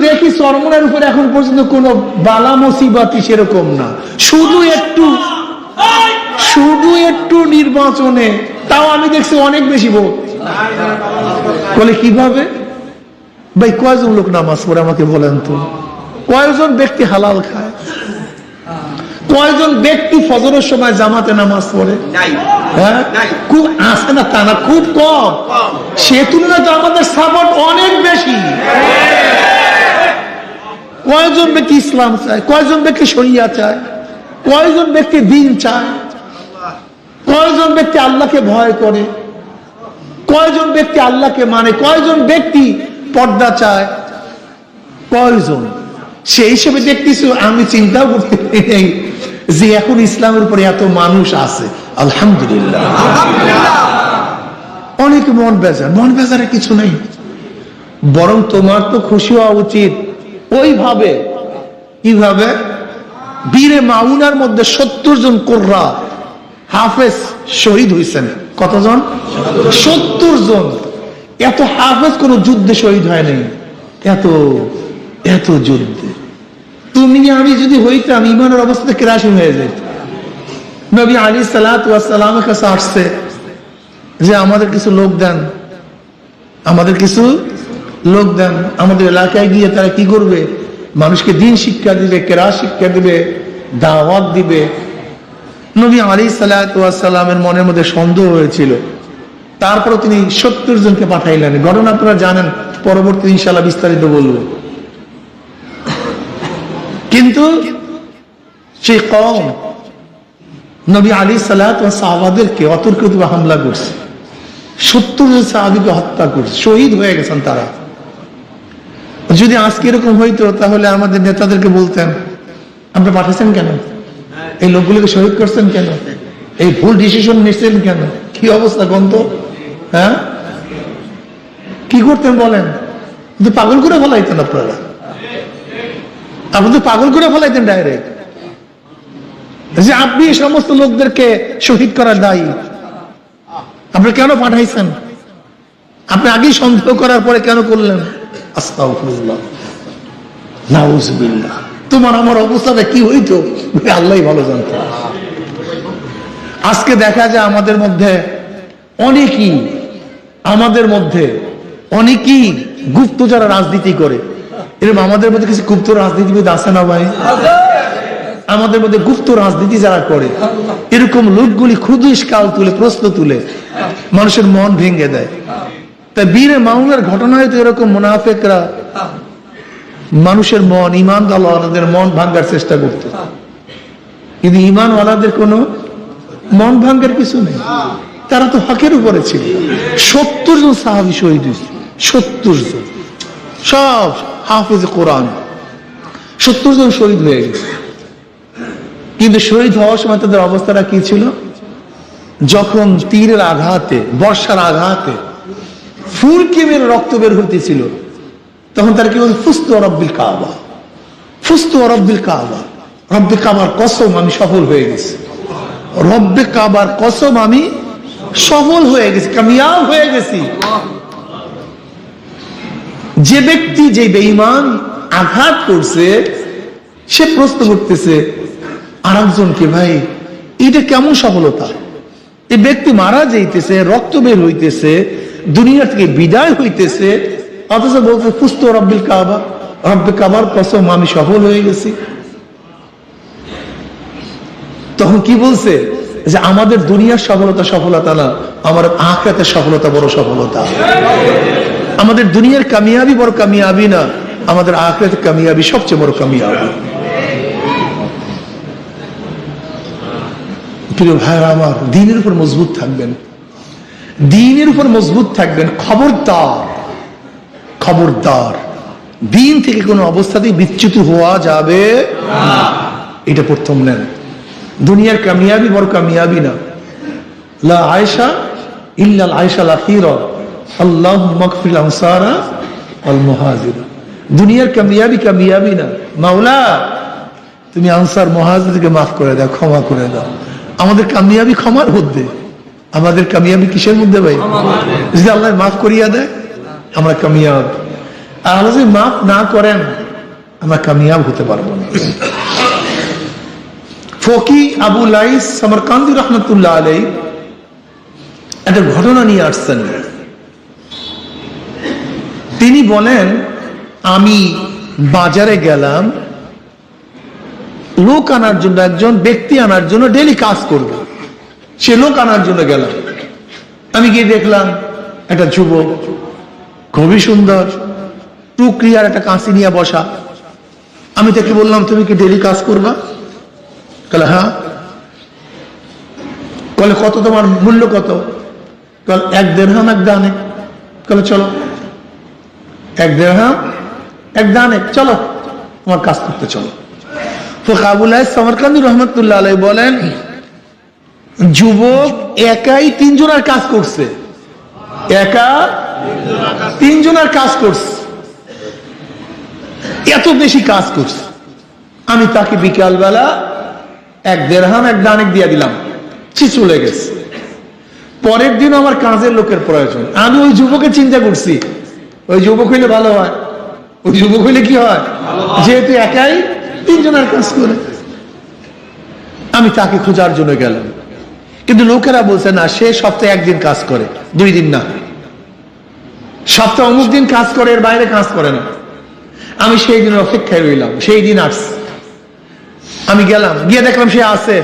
দেখি চরমনের উপরে এখন পর্যন্ত কোনো বালা মুসিবতই সেরকম না, শুধু একটু নির্বাচনে, তাও আমি দেখছি অনেক বেশি ভোট। বলে কিভাবে ভাই? কয়জন লোক নামাজ পড়ে আমাকে বলেন তো? কয়জন ব্যক্তি হালাল খায়? কয়জন ব্যক্তি ফজরের সময় জামাতে নামাজ পড়ে? হ্যাঁ, খুব আছে না, তা না, খুব কম। সে তুলনায় তো আমাদের সাপোর্ট অনেক বেশি। কয়জন ব্যক্তি ইসলাম চায়? কয়জন ব্যক্তি শরিয়া চায়? কয়জন ব্যক্তি দ্বীন চায়? কয়জন ব্যক্তি আল্লাহকে ভয় করে? কয়জন ব্যক্তি আল্লাহকে মানে? কয়জন ব্যক্তি পর্দা চায়? কয়জন? সেই হিসেবে দেখতেছি, আমি চিন্তাও করতে পারি যে এখন ইসলামের উপরে এত মানুষ আছে। আলহামদুলিল্লাহ, অনেক মন বেজার। মন বেজারে কিছু নেই, বরং তোমার তো খুশি হওয়া উচিত ওইভাবে। কিভাবে? বীরে মাউনার মধ্যে 70 জন কোররা হাফেজ শহীদ হয়েছেন। কতজন? 70 জন। এত হাফেজ কোন যুদ্ধে শহীদ হয় নাই, এত যুদ্ধে। তুমি আমি যদি হইতাম, ইমানের অবস্থা কেরাসিন হয়ে যেত। নবী আলাইহিস সালাতু ওয়াস সালামের কাছে আসছে যে আমাদের কিছু লোক দেন, আমাদের কিছু লোক দেন। আমাদের এলাকায় গিয়ে তারা কি করবে? মানুষকে দ্বীন শিক্ষা দিবে, কেরাত শিক্ষা দিবে, দাওয়াত দিবে। নবী আলাইহিস সালাতু ওয়াস সালামের মনের মধ্যে সন্দেহ হয়েছিল। তারপর তিনি 70 জনকে পাঠাইলেন। ঘটনা আপনারা জানেন, পরবর্তী ইনশাআল্লাহ বিস্তারিত বলবো। কিন্তু সেই কওম নবী আলাইহিস সালাতু ওয়াস সাহাবাদেরকে অতর্কিতভাবে হামলা করছে। 70 জন সাহাবীকে হত্যা করছে, শহীদ হয়ে গেছেন তারা। যদি আজকে এরকম হইতো, তাহলে আমাদের নেতাদেরকে বলতেন, আপনি পাঠাচ্ছেন কেন? এই লোকগুলোকে শহীদ করছেন কেন? এই ভুল ডিসিশন নিচ্ছেন কেন? কি অবস্থা গন্ত? হ্যাঁ, কি করতেন বলেন? কিন্তু পাগল করে ফেলাইতেন আপনারা। আপনি তো পাগল করে ফেলাইতেন ডাইরেক্ট, যে আপনি এই সমস্ত লোকদেরকে শহীদ করার দায়ী। আপনি কেন পাঠাইছেন? আপনি আগেই সন্দেহ করার পরে কেন করলেন? আস্তাগফিরুল্লাহ, নাউযুবিল্লাহ। তোমার আমার অবস্থাটা কি হইতো আল্লাহই ভালো জানতো। আজকে দেখা যায় আমাদের মধ্যে অনেকেই গুপ্ত যারা রাজনীতি করে। এরকম আমাদের মধ্যে কিছু গুপ্ত রাজনীতিবিদ আছে না ভাই? আমাদের মধ্যে গুপ্ত রাজনীতি যারা করে, এরকম লোকগুলি ক্ষুদ্র কাল তুলে, প্রশ্ন তুলে মানুষের মন ভেঙে দেয়। তাই বীরে মাউনার ঘটনায় তো এরকম মুনাফিকরা মানুষের মন, ঈমানওয়ালাদের মন ভাঙার চেষ্টা করত। কিন্তু ঈমানওয়ালাদের কোনো মন ভাঙার কিছু নেই, তারা তো হকের উপরে ছিল। 70 জন সাহাবী শহীদ হয়েছে, 70 জন, সব হাফেজ কোরআন। 70 জন শহীদ হয়ে গেছে। কিন্তু শহীদ হওয়ার সময় তাদের অবস্থাটা কি ছিল? যখন তীরের আঘাতে, বর্ষার আঘাতে ফুলকে মেরে রক্ত বের হইতেছিল, তখন তারা কি বলছে? ফুস্তু রব্বিল কাবা, ফুস্তু রব্বিল কাবা, রব্বে কাবার কসম আমি সফল হয়ে গেছি, রব্বে কাবার কসম আমি সফল হয়ে গেছি, কামিয়াব হয়ে গেছি। যে ব্যক্তি, যে বেঈমান আঘাত করছে, সে প্রশ্ন করতেছে আরেকজনকে, ভাই এটা কেমন সফলতা? এই ব্যক্তি মারা যাইতেছে, রক্ত বের হইতেছে, দুনিয়া থেকে বিদায় হইতেছে, অথচ বলতে ফুস্তু রব্বিল কাবা, রব্বে কাবার কসম আমি সফল হয়ে গেছি। তখন কি বলছে? যে আমাদের দুনিয়ার সফলতা না, আমার আখিরাতের সফলতা বড় সফলতা। আমাদের দুনিয়ার কামিয়াবি বড় কামিয়াবি না, আমাদের আখিরাতের কামিয়াবি সবচেয়ে বড় কামিয়াবি। প্রিয় ভাইরা আমার, দ্বীনের উপর মজবুত থাকবেন, দ্বীনের উপর মজবুত থাকবেন। খবরদার, দ্বীন থেকে কোনো অবস্থাতেই বিচ্যুত হওয়া যাবে না, এটা প্রথম নেন। দুনিয়ার কামিয়াবি বড় কামিয়াবি না। লা আয়েশা ইল্লাল আয়েশাল আখিরা, আল্লাহুম্মা গফির আনসারা ওয়াল মুহাজিরা। দুনিয়ার কামিয়াবি না। মাওলা তুমি আনসার মুহাজিরকে মাফ করে দাও, ক্ষমা করে দাও। আমাদের কামিয়াবি ক্ষমার মধ্যে, আমাদের কামিয়াবি কিসের মধ্যে ভাই? যদি আল্লাহ মাফ করিয়া দেয় আমরা কামিয়াব। আল্লাহ যদি মাফ না করেন আমরা কামিয়াব হতে পারবো না। ফকি আবু লাইস সমরকান্দি রহমতুল্লাহ আলাইহি একটা ঘটনা নিয়ে আসছেন। তিনি বলেন, আমি বাজারে গেলাম লোক আনার জন্য, একজন ব্যক্তি আনার জন্য, ডেলি কাজ করবে, সে লোক আনার জন্য গেলাম। আমি গিয়ে দেখলাম একটা যুবক খুবই সুন্দর, টুকরি আর একটা কাঁচি নিয়ে বসা। আমি তাকে বললাম, তুমি কি ডেলি কাজ করবা? বলে হ্যাঁ। বলে কত, তোমার মূল্য কত? বলে 1 দিরহাম 1 দানে। বলে চলো 1 দিরহাম 1 দানে, চলো তোমার কাজ করতে চলো। তো কাবুলাই সমরকান্দি রহমতুল্লাহ আলাইহি বলেন, যুবক একাই 3 জনের কাজ করছে, একা 3 জনের কাজ করছে, এত বেশি কাজ করছে। আমি তাকে বিকালবেলা 1 দিরহাম 1 দানে দিয়ে দিলাম, সে চলে গেছে। পরের দিন আমার কাজের লোকের প্রয়োজন, আমি ওই যুবকের চিন্তা করছি, ওই যুবক হইলে ভালো হয়, ওই যুবক হইলে কি হয়, যেহেতু একাই 3 জনের কাজ করে। আমি তাকে খোঁজার জন্য গেলাম, কিন্তু লোকেরা বলছে না, সে সপ্তাহে 1 দিন কাজ করে, 2 দিন না, সপ্তাহে অমুক দিন কাজ করে, এর বাইরে কাজ করে না। আমি সেই দিনের অপেক্ষায় রইলাম, সেই দিন আসছে। আমি গেলাম, গিয়ে দেখলাম সে আছে।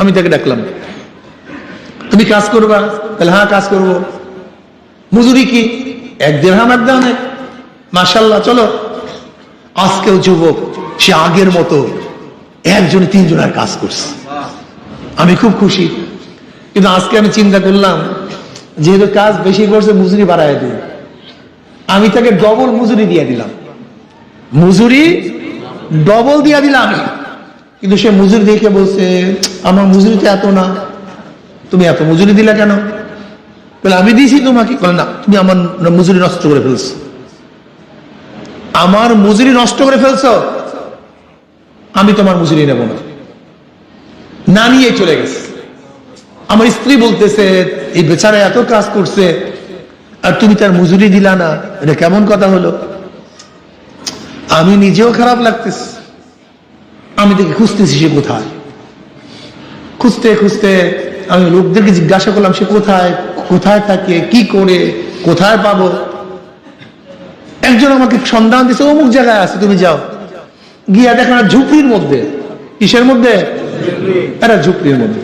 আমি তাকে ডাকলাম, তুমি কাজ করবা? তাহলে হ্যাঁ কাজ করব। মজুরি কি? 1 দিরহাম 1 দানে। মাশাআল্লাহ, চলো। আজকেও যুবক সে আগের মতো একজনে 3 জনের কাজ করছে। আমি খুব খুশি, কিন্তু আজকে আমি চিন্তা করলাম, যেহেতু কাজ বেশি করছে, মজুরি বাড়ায় দিই। আমি তাকে ডবল মজুরি দিয়ে দিলাম, মজুরি ডবল দিয়ে দিলাম। কিন্তু সে মজুরি দেখে বলছে, আমার মজুরি তো এত না, তুমি এত মজুরি দিলা কেন? বলে আমি দিয়েছি তোমাকে। বলে না, তুমি আমার মজুরি নষ্ট করে ফেলছো, আমার মজুরি নষ্ট করে ফেলছো, আমি তোমার মজুরি নেব না। না নিয়ে চলে গেছে। আমার স্ত্রী বলতেছে, এই বেচারা এত কাজ করছে আর তুমি তার মজুরি দিলা না, এটা কেমন কথা হলো? আমি নিজেও খারাপ লাগতেছে। আমি দেখি খুঁজতেছি সে কোথায়। খুঁজতে খুঁজতে আমি লোকদেরকে জিজ্ঞাসা করলাম, সে কোথায়, কোথায় থাকে, কি করে, কোথায় পাবো? একজন আমাকে সন্ধান দিচ্ছে, অমুক জায়গায় আছে, তুমি যাও। গিয়া দেখো না, ঝুপড়ির মধ্যে। কিসের মধ্যে? একটা ঝুপড়ির মধ্যে।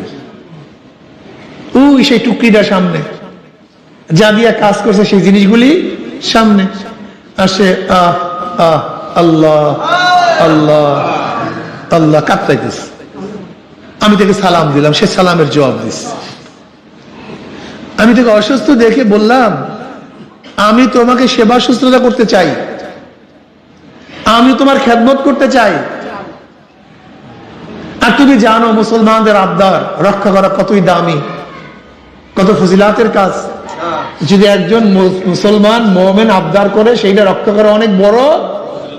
ওই সেই টুকরিটার সামনে যা দিয়া কাজ করছে, সেই জিনিসগুলি সামনে। আর সে আল্লাহ আল্লাহ আল্লাহ কাঁদতেছে। আমি তাকে সালাম দিলাম, সে সালামের জবাব দিচ্ছে। আমি তাকে অসুস্থ দেখে বললাম, আমি তোমাকে সেবা শুশ্রূষা করতে চাই, আমি তোমার খেদমত করতে চাই। আর তুমি জানো মুসলমানদের আবদার রক্ষা করা কতই দামি, কত ফজিলাতের কাজ। যদি একজন মুসলমান মুমিন আবদার করে, সেইটা রক্ষা করা অনেক বড়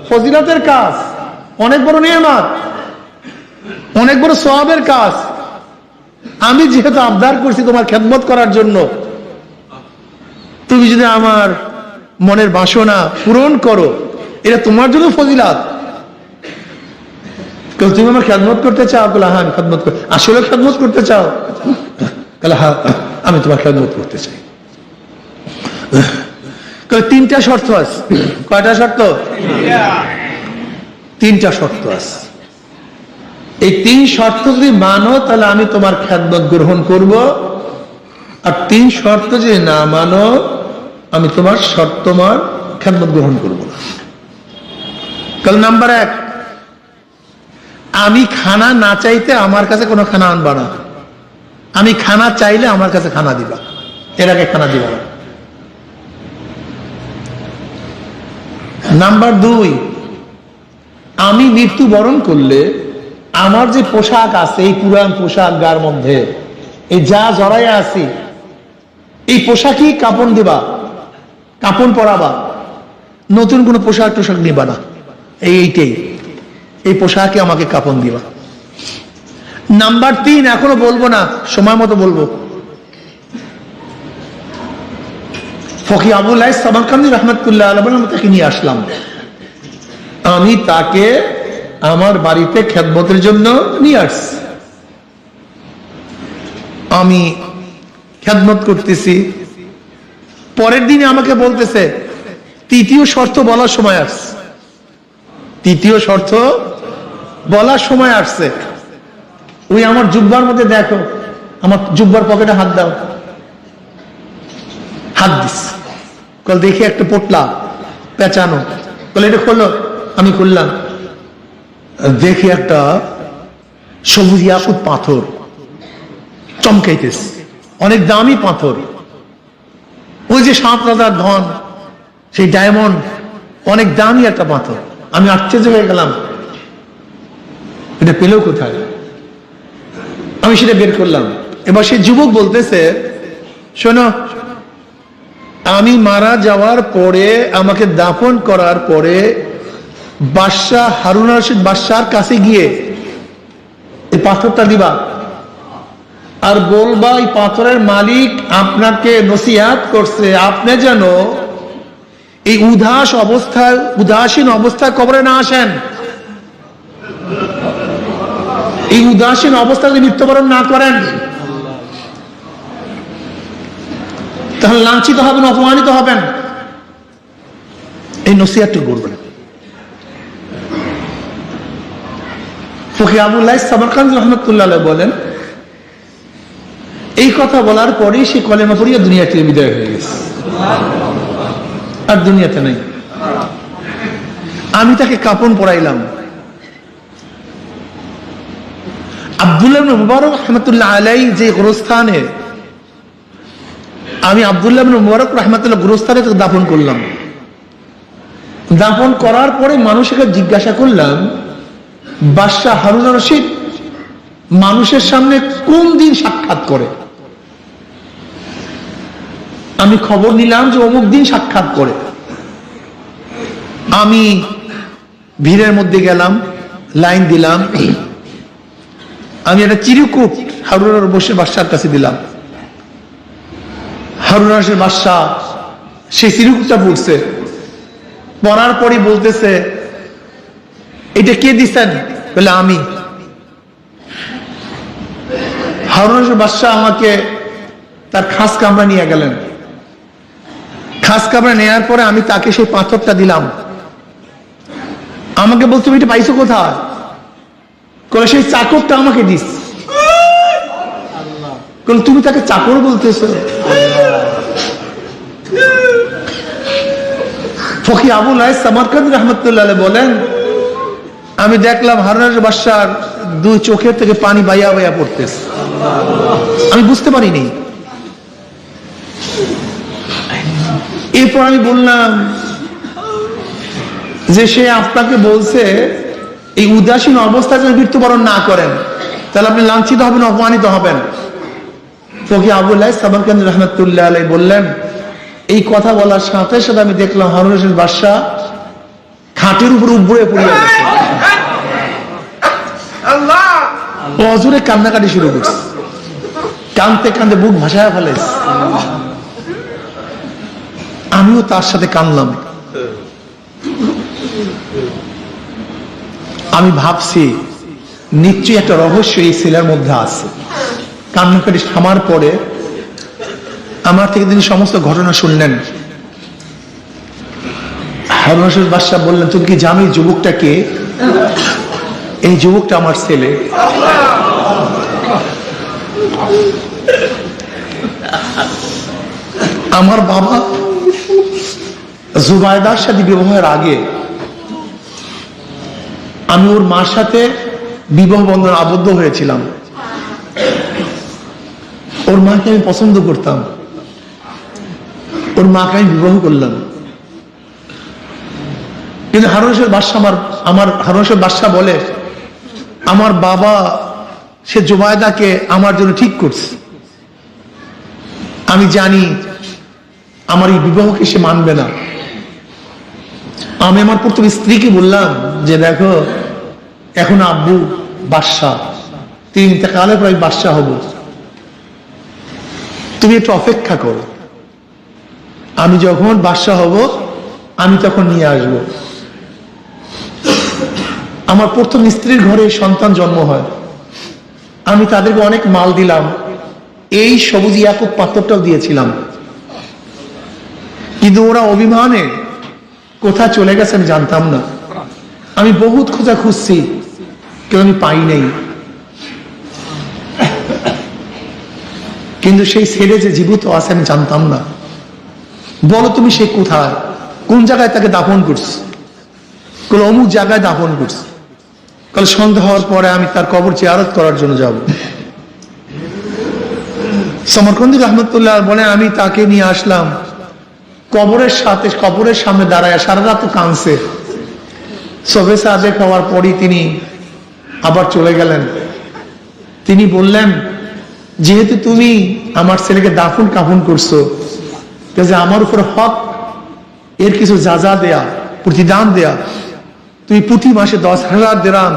ফজিলাতের কাজ, অনেক বড় নিয়ামত, অনেক বড় সওয়াবের কাজ। আমি যেহেতু আবদার করছি তোমার খেদমত করার জন্য, তুমি যদি আমার মনের বাসনা পূরণ করো, এটা তোমার জন্য ফজিলাত। তুমি আমার খেদমত করতে চাও? বলে হ্যাঁ আমি খেদমত করি। আসলে খেদমত করতে চাও? বলে হ্যাঁ আমি তোমার খেদমত করতে চাই। 3টা শর্ত আছে। কয়টা শর্ত? 3টা শর্ত আছে। এই 3 শর্ত যদি মানো, তাহলে আমি তোমার খেদমত গ্রহণ করব। আর 3 শর্ত যদি না মানো, আমি তোমার খেদমত গ্রহণ করব না। তাহলে নাম্বার 1, আমি খানা না চাইতে আমার কাছে কোনো খানা আনবা না। আমি খানা চাইলে আমার কাছে খানা দিবা, এর আগে খানা দিবা না। নাম্বার 2, আমি মৃত্যুবরণ করলে আমার যে পোশাক আছে, এই পুরান পোশাক গার মধ্যে এই যা জড়াইয়া আছি, এই পোশাকই কাপড় দিবা, কাপড় পরাবা, নতুন কোনো পোশাক টোশাক নিবা না। এইটাই, এই পোশাকে আমাকে কাপড় দিবা। নাম্বার 3, এখনো বলবো না, সময় মতো বলবো। ফকি আবু লাইস সামারকান্দি রহমতুল্লাহ আলাইহি তাকে নিয়ে আসলাম। আমি তাকে আমার বাড়িতে খেদমতের জন্য নিয়ে আসছি, আমি খেদমত করতেছি। পরের দিনে আমাকে বলতেছে তৃতীয় শর্ত বলার সময় আসছে, তৃতীয় শর্ত বলার সময় আসছে। ওই আমার জুব্বার মধ্যে দেখো, আমার জুব্বার পকেটে হাত দাও, হাত দিস। কল দেখি একটা পোটলা পেঁচানো, বলে এটা খোলো। আমি খুললাম, দেখি একটা সবুজ ইয়াকুত পাথর চমকাইতেস, অনেক দামি পাথর। ওই যে 7 রাজার ধন, সেই ডায়মন্ড, অনেক দামি একটা পাথর। আমি আশ্চর্য হয়ে গেলাম, এটা পেলেও কোথায়? আমি সেটা বের করলাম। এবার সেই যুবক বলতেছে, শোনো, আমি মারা যাওয়ার পরে, আমাকে দাফন করার পরে বাদশাহ হারুন রশিদ বাদশার কাছে গিয়ে এই পাথরটা দিবা আর বলবা এই পাথরের মালিক আপনাকে নসিহত করছে, আপনি যেন এই উদাসীন অবস্থায় কবরে না আসেন, এই উদাসীন অবস্থায় মৃত্যুবরণ না করেন, তাহলে লাঞ্ছিত হবেন, অপমানিত হবেন। এই নসিহতটা করবেন। ফকি আবুল্লাহ সামারকান্দি রহমতুল্লাহ বলেন, এই কথা বলার পরেই সে কলেমা পড়িয়া দুনিয়া থেকে বিদায় হয়ে গেছে, আর দুনিয়াতে নাই। আমি তাকে কাপড় পরাইলাম। আব্দুল্লাহ ইবনে মুবারক রহমতুল্লাহ আলাইহি যে গোরস্থানে, আমি আব্দুল্লাহ ইবনে মুবারক রহমতুল্লাহ গোরস্থানে দাফন করলাম। দাফন করার পরে মানুষকে জিজ্ঞাসা করলাম, বাদশাহ হারুন রশিদ মানুষের সামনে কোন দিন সাক্ষাৎ করে? আমি খবর নিলাম যে অমুক দিন সাক্ষাৎ করে। আমি ভিড়ের মধ্যে গেলাম, লাইন দিলাম। আমি একটা চিরকুট হারুন রশিদ বাদশার কাছে দিলাম। হারুন রশিদ বাদশাহ সেই চিরকুটটা পড়ছে, পড়ার পরই বলতেছে, এটা কে দিচ্ছেন? বলে আমি। হারুন রশিদ বাদশাহ আমাকে তার খাস কামরা নিয়ে গেলেন। খাস কামরা নেওয়ার পরে আমি তাকে সেই পাথরটা দিলাম। আমাকে বলছো এটা পাইছো কোথায়? বলে সেই চাকরটা আমাকে দিস। বলে তুমি তাকে চাকর বলতেছো? ফকি আবুল্লাহ সামারকান্দি রহমতুল্লাহ বলেন, আমি দেখলাম হারুন রশিদ বাদশার 2 চোখের থেকে পানি বাইয়া বাইয়া পড়তেছে। আমি বুঝতে পারিনি। এরপর আমি বললাম যে সে আপনাকে বলছে এই উদাসীন অবস্থায় যদি মৃত্যুবরণ না করেন তাহলে আপনি লাঞ্ছিত হবেন, অপমানিত হবেন। ফকি আবুল্লাহ সামারকান্দি রহমতুল্লাহ আলাইহি বললেন, এই কথা বলার সাথে সাথে আমি দেখলাম হারুন রশিদ বাদশাহ খাটের উপর উপরে পড়ে গেছে, অজুরে কান্নাকাটি শুরু করছে, কানতে কানতে বুক ভাসায় ফেলেছে। আমিও তার সাথে কানলাম। আমি ভাবছি নিশ্চয়ই একটা রহস্য এই ছেলের মধ্যে আছে। কান্নাকাটি থামার পরে আমার থেকে তিনি সমস্ত ঘটনা শুনলেন। হারুন রশিদ বাদশাহ বললেন, তুমি কি জানো এই যুবকটা কে? এই যুবকটা আমার ছেলে। আমার বাবা জুবাইদার সাথে বিবাহের আগে আমি ওর মার সাথে বিবাহ বন্ধন আবদ্ধ হয়েছিলাম। ওর মাকে আমি পছন্দ করতাম, ওর মাকে আমি বিবাহ করলাম। কিন্তু হারুন রশিদ বাদশাহ হারুন রশিদ বাদশাহ বলে, আমার বাবা সে জুবাইদাকে আমার জন্য ঠিক করছে। আমি জানি আমার এই বিবাহকে সে মানবে না। আমি আমার প্রথম স্ত্রীকে বললাম যে দেখো, এখন আব্বু বাদশাহ, তিনি ইন্তেকালের পর আমি বাদশাহ হব, তুমি একটু অপেক্ষা করো, আমি যখন বাদশাহ হব আমি তখন নিয়ে আসবো। আমার প্রথম স্ত্রীর ঘরে সন্তান জন্ম হয়, আমি তাদেরকে অনেক মাল দিলাম, এই সবুজ ইয়াকুব পাথরটাও দিয়েছিলাম, কিন্তু ওরা অভিমানে কোথায় চলে গেছে আমি জানতাম না। আমি বহুত খোঁজা খুঁজছি, কেউ আমি পাই নাই। কিন্তু সেই ছেলে যে জীবিত আছে আমি জানতাম না। বলো তুমি সে কোথায়, কোন জায়গায় তাকে দাফন করছে? কোন অমুক জায়গায় দাফন করছে। কাল সন্ধ্যা হওয়ার পরে আমি তার কবর জিয়ারত করার জন্য যাব। সমরকন্দি রহমতুল্লাহ বলে আমি তাকে নিয়ে আসলাম, কবরের সামনে দাঁড়ায় সারা রাত কাঁদছে। সবে সাদেক হওয়ার পরই তিনি আবার চলে গেলেন। তিনি বললেন, যেহেতু তুমি আমার ছেলেকে দাফন কাফন করছো, কাজে আমার উপর হক এর কিছু যাজা দেয়া, প্রতিদান দেয়া, তুমি প্রতি মাসে 10,000 দিরহাম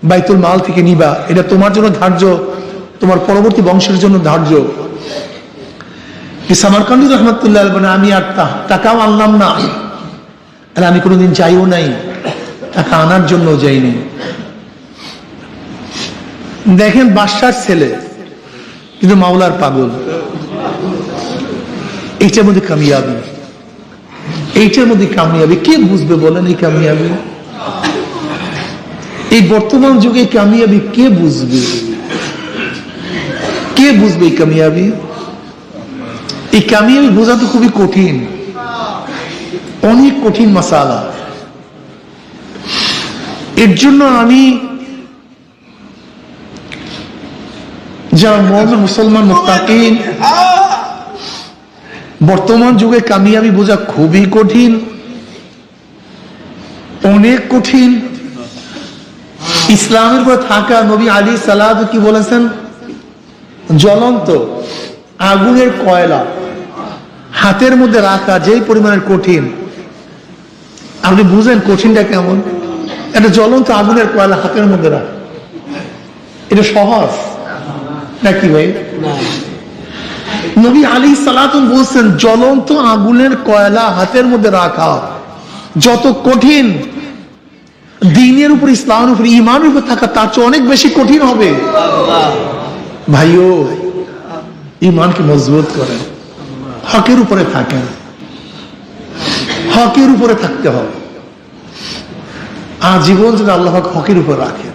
বাইতুল মাল থেকে নিবা। এটা তোমার জন্য ধার্য, তোমার পরবর্তী বংশের জন্য ধার্য। সামারকান্দি রহমতুল্লাহ বলে আমি আর টাকাও আনলাম না, আর আমি কোনোদিন যাইও নাই, টাকা আনার জন্য যাইনি। দেখেন বাদশার ছেলে, কিন্তু মাওলার পাগল। এইটার মধ্যে কামিয়াবি, এইটার মধ্যে কামিয়াবি কে বুঝবে বলেন? এই কামিয়াবি, এই বর্তমান যুগে কামিয়াবি কে বুঝবে? কে বুঝবে এই কামিয়াবি? এই কামিয়াবি বোঝা তো খুবই কঠিন, অনেক কঠিন মাসালা। এর জন্য আমি যারা মুমিন মুসলমান মুত্তাকিন, বর্তমান যুগে কামিয়াবি বোঝা খুবই কঠিন, অনেক কঠিন। ইসলামের উপর থাকা নবী আলী সালাত কি বলেছেন? জ্বলন্ত আগুনের কয়লা হাতের মধ্যে রাখা যেই পরিমাণের কঠিন, আপনি বুঝেন কঠিনটা কেমন? একটা জ্বলন্ত আগুনের কয়লা হাতের মধ্যে রাখা, এটা সহজ নাকি ভাই? নবী আলী সালাতুন বলছেন জ্বলন্ত আগুনের কয়লা হাতের মধ্যে রাখা যত কঠিন, দ্বীনের উপর, ইসলামের উপর, ঈমানের উপর থাকা তার চেয়ে অনেক বেশি কঠিন হবে। ভাইও ঈমানকে মজবুত করেন, হকের উপরে থাকেন, হকের উপরে থাকতে হবে। আজীবন যদি আল্লাহ হকের উপর রাখেন।